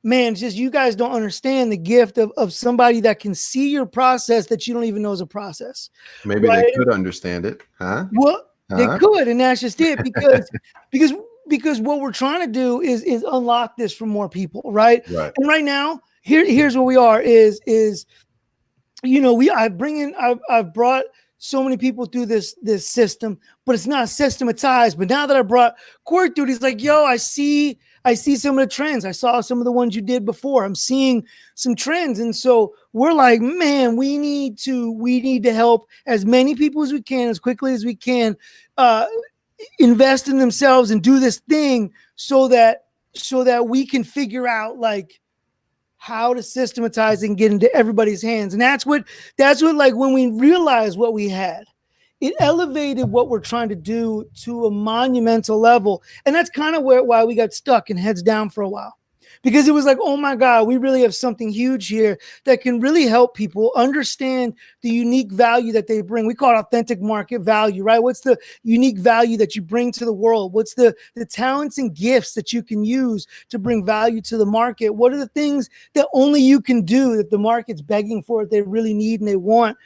man, just, you guys don't understand the gift of somebody that can see your process that you don't even know is a process. Maybe right? They could understand it, huh? Well, they could, and that's just it, because what we're trying to do is unlock this for more people, right? And right now, here's where we are is I've brought so many people through this system, but it's not systematized. But now that I brought Corey through, he's like, yo, I see some of the trends. I saw some of the ones you did before. I'm seeing some trends. And so we're like, man, we need to help as many people as we can, as quickly as we can, invest in themselves and do this thing so that we can figure out like how to systematize and get into everybody's hands. And that's what like, when we realized what we had, it elevated what we're trying to do to a monumental level. And that's kind of why we got stuck and heads down for a while. because it was like, oh my God, we really have something huge here that can really help people understand the unique value that they bring. We call it authentic market value, right? What's the unique value that you bring to the world? What's the talents and gifts that you can use to bring value to the market? What are the things that only you can do that the market's begging for, that they really need and they want?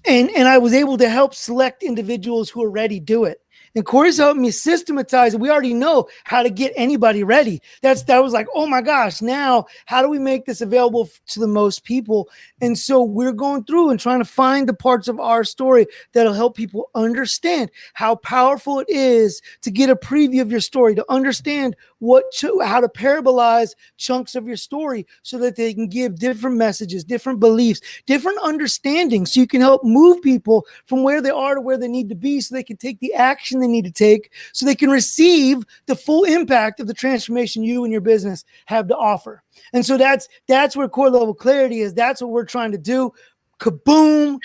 And I was able to help select individuals who already do it. And Corey's helped me systematize it. We already know how to get anybody ready. That was like, oh my gosh, now how do we make this available to the most people? And so we're going through and trying to find the parts of our story that'll help people understand how powerful it is to get a preview of your story, to understand how to parabolize chunks of your story so that they can give different messages, different beliefs, different understandings, so you can help move people from where they are to where they need to be, so they can take the action they need to take, so they can receive the full impact of the transformation you and your business have to offer. And so that's where core level clarity is. That's what we're trying to do. Kaboom,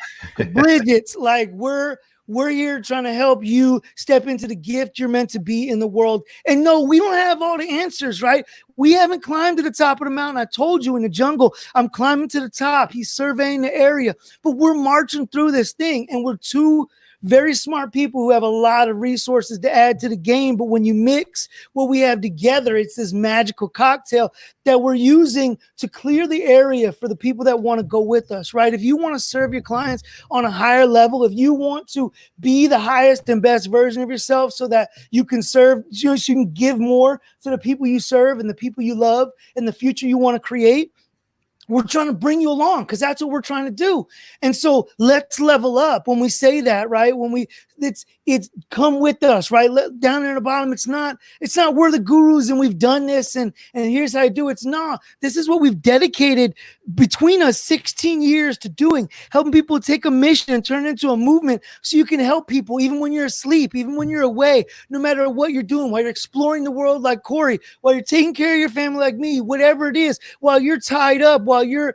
Bridget's like we're here trying to help you step into the gift you're meant to be in the world. And no, we don't have all the answers, right? We haven't climbed to the top of the mountain. I told you in the jungle, I'm climbing to the top. He's surveying the area, but we're marching through this thing, and we're two very smart people who have a lot of resources to add to the game. But when you mix what we have together, it's this magical cocktail that we're using to clear the area for the people that want to go with us, right? If you want to serve your clients on a higher level, if you want to be the highest and best version of yourself so that you can serve, so you can give more to the people you serve and the people you love and the future you want to create, we're trying to bring you along, because that's what we're trying to do. And so let's level up. When we say that, right? It's come with us, right? Down there at the bottom, it's not we're the gurus and we've done this and here's how I do it. It's not. This is what we've dedicated between us 16 years to doing, helping people take a mission and turn it into a movement, so you can help people even when you're asleep, even when you're away, no matter what you're doing, while you're exploring the world like Corey, while you're taking care of your family like me, whatever it is, while you're tied up, while your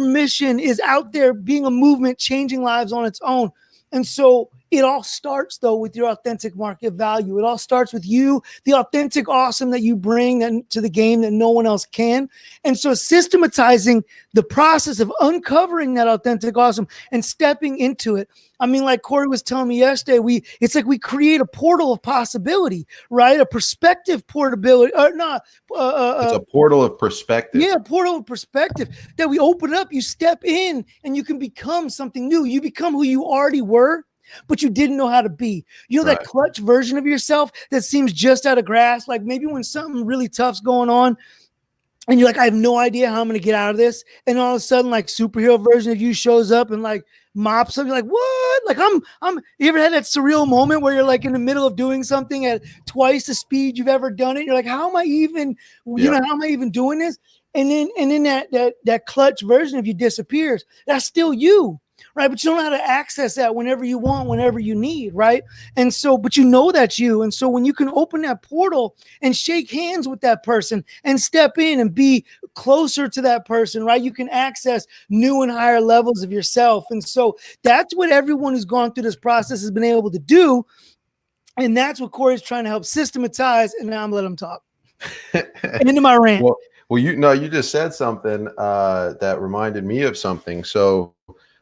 mission is out there being a movement, changing lives on its own. And so it all starts, though, with your authentic market value. It all starts with you, the authentic awesome that you bring to the game that no one else can. And so systematizing the process of uncovering that authentic awesome and stepping into it. I mean, like Corey was telling me yesterday, it's like we create a portal of possibility, right? A perspective portability, or not. It's a portal of perspective. Yeah, a portal of perspective that we open up. You step in and you can become something new. You become who you already were, but you didn't know how to be. You know, that clutch version of yourself that seems just out of grasp. Like maybe when something really tough's going on and you're like, I have no idea how I'm going to get out of this. And all of a sudden, like superhero version of you shows up and like mops up. You're like, what? Like you ever had that surreal moment where you're like in the middle of doing something at twice the speed you've ever done it? You're like, how am I even, how am I even doing this? And then that clutch version of you disappears. That's still you. Right. But you don't know how to access that whenever you want, whenever you need. Right. And so, but you know that's you. And so when you can open that portal and shake hands with that person and step in and be closer to that person, right, you can access new and higher levels of yourself. And so that's what everyone who's gone through this process has been able to do. And that's what Corey's trying to help systematize. And now I'm letting him talk. And into my rant. Well, you just said something that reminded me of something. So,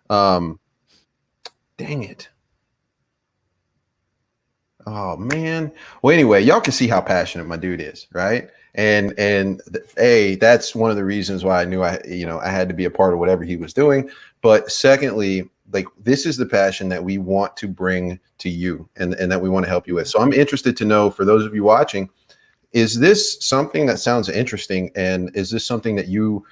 dang it. Oh man. Well, anyway, y'all can see how passionate my dude is, right? And that's one of the reasons why I knew I had to be a part of whatever he was doing. But secondly, like, this is the passion that we want to bring to you and that we want to help you with. So I'm interested to know, for those of you watching, is this something that sounds interesting? And is this something that you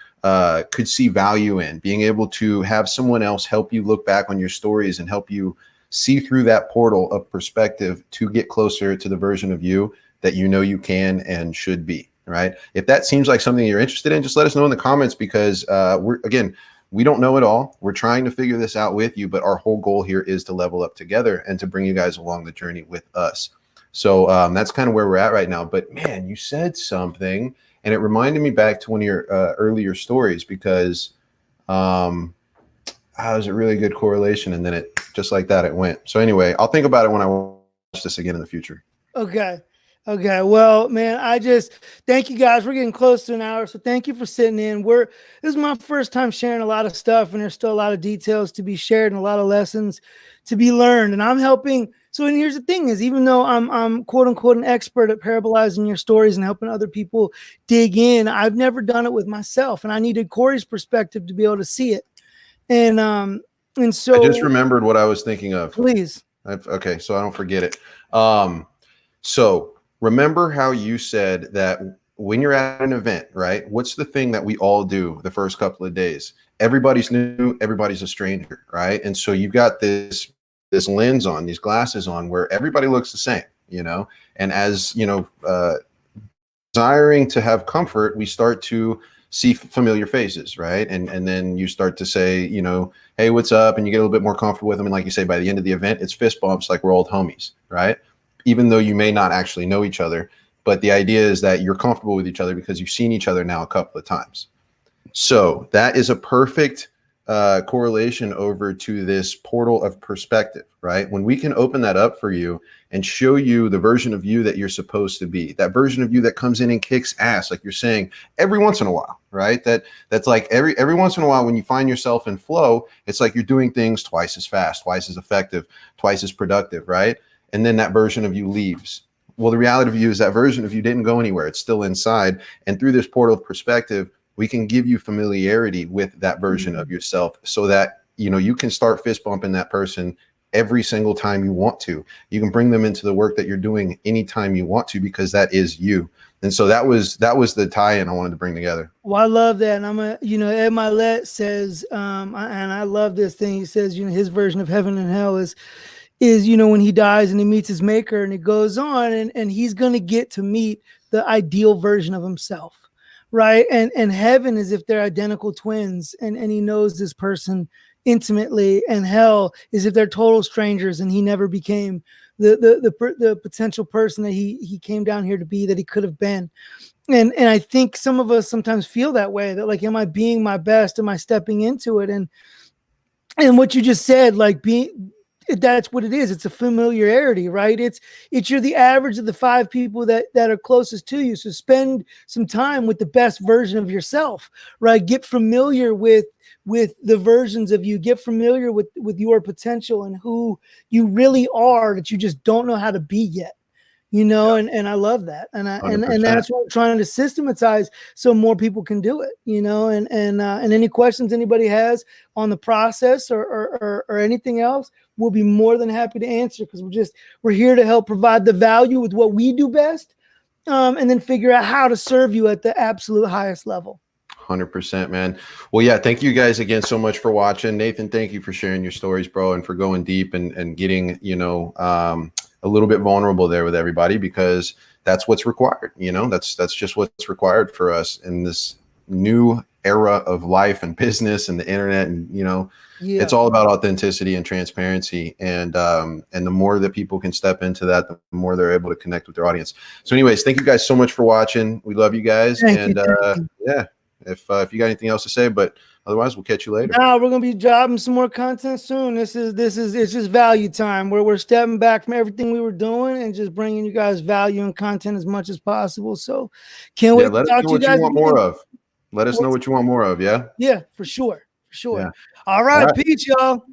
could see value in, being able to have someone else help you look back on your stories and help you see through that portal of perspective to get closer to the version of you that you know you can and should be, right? If that seems like something you're interested in, just let us know in the comments, because we don't know it all. We're trying to figure this out with you, but our whole goal here is to level up together and to bring you guys along the journey with us. So that's kind of where we're at right now. But man, you said something, and it reminded me back to one of your earlier stories, because it was a really good correlation, and then it just like that it went. So anyway, I'll think about it when I watch this again in the future. Okay. Okay, well, man, I just thank you guys. We're getting close to an hour, so thank you for sitting in. This is my first time sharing a lot of stuff, and there's still a lot of details to be shared and a lot of lessons to be learned. And I'm helping. So, and here's the thing: is even though I'm quote unquote an expert at parabolizing your stories and helping other people dig in, I've never done it with myself, and I needed Corey's perspective to be able to see it. And so, I just remembered what I was thinking of. please. Okay, so I don't forget it. So remember how you said that when you're at an event, right? What's the thing that we all do the first couple of days? Everybody's new, everybody's a stranger, right? And so you've got this lens on, these glasses on, where everybody looks the same, you know. And as you know, desiring to have comfort, we start to see familiar faces, right? And then you start to say, you know, hey, what's up? And you get a little bit more comfortable with them. And like you say, by the end of the event, it's fist bumps, like we're old homies, right? Even though you may not actually know each other, but the idea is that you're comfortable with each other because you've seen each other now a couple of times. So that is a perfect correlation over to this portal of perspective, right? When we can open that up for you and show you the version of you that you're supposed to be, that version of you that comes in and kicks ass, like you're saying, every once in a while, right? That's like every once in a while when you find yourself in flow, it's like you're doing things twice as fast, twice as effective, twice as productive, right? And then that version of you leaves. Well, the reality of you is that version of you didn't go anywhere. It's still inside. And through this portal of perspective, we can give you familiarity with that version of yourself so that, you know, you can start fist bumping that person every single time you want to. You can bring them into the work that you're doing anytime you want to, because that is you. And so that was the tie-in I wanted to bring together. Well, I love that. And Ed Milet says, and I love this thing. He says, his version of heaven and hell is, when he dies and he meets his maker, and it goes on, and he's going to get to meet the ideal version of himself. Right. And heaven is if they're identical twins, and he knows this person intimately, and hell is if they're total strangers and he never became the potential person that he came down here to be, that he could have been. And I think some of us sometimes feel that way, that like, am I being my best? Am I stepping into it? And what you just said, like that's what it is. It's a familiarity, right? It's you're the average of the 5 people that are closest to you. So spend some time with the best version of yourself, right? Get familiar with the versions of you. Get familiar with your potential and who you really are, that you just don't know how to be yet. And I love that. And that's what I'm trying to systematize so more people can do it, and any questions anybody has on the process or anything else, we'll be more than happy to answer, because we're here to help provide the value with what we do best, and then figure out how to serve you at the absolute highest level. 100%, man. Well, yeah, thank you guys again so much for watching. Nathan, thank you for sharing your stories, bro, and for going deep and getting, a little bit vulnerable there with everybody, because that's what's required. That's just what's required for us in this new era of life and business and the internet. And, it's all about authenticity and transparency. And the more that people can step into that, the more they're able to connect with their audience. So anyways, thank you guys so much for watching. We love you guys. Thank you. Yeah, if you got anything else to say, but otherwise we'll catch you later. No, we're gonna be dropping some more content soon. It's just value time, where we're stepping back from everything we were doing and just bringing you guys value and content as much as possible. So can't wait to talk to you guys. Let us know what you want more of. Yeah. Yeah, for sure. Yeah. All right. Peace, y'all.